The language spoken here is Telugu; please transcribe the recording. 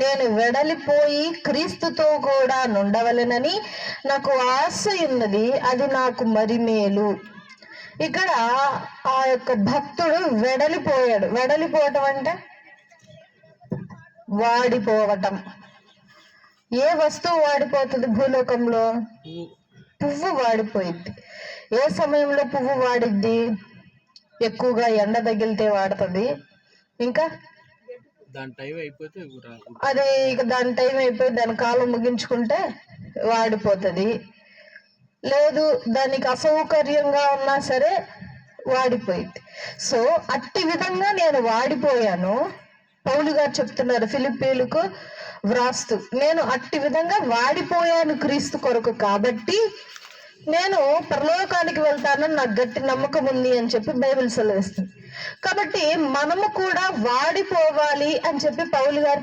నేను వెడలిపోయి క్రీస్తుతో కూడా నుండవలెనని నాకు ఆశ ఉన్నది, అది నాకు మరి మేలు. ఇక్కడ ఆ యొక్క భక్తుడు వెడలిపోయాడు. వెడలిపోవటం అంటే వాడిపోవటం. ఏ వస్తువు వాడిపోతుంది భూలోకంలో? పువ్వు వాడిపోయింది. ఏ సమయంలో పువ్వు వాడిద్ది? ఎక్కువగా ఎండ తగిలితే వాడుతుంది. ఇంకా అదే ఇక దాని టైం అయిపోయి దాని కాలం ముగించుకుంటే వాడిపోతుంది. లేదు దానికి అసౌకర్యంగా ఉన్నా సరే వాడిపోయింది. సో అట్టి విధంగా నేను వాడిపోయాను. పౌలు గారు చెప్తున్నారు ఫిలిప్పీలకు వ్రాస్తూ, నేను అట్టి విధంగా వాడిపోయాను క్రీస్తు కొరకు, కాబట్టి నేను పరలోకానికి వెళ్తానని నాకు గట్టి నమ్మకం ఉంది అని చెప్పి బైబిల్ సెలవిస్తుంది. కాబట్టి మనము కూడా వాడిపోవాలి అని చెప్పి పౌలు గారు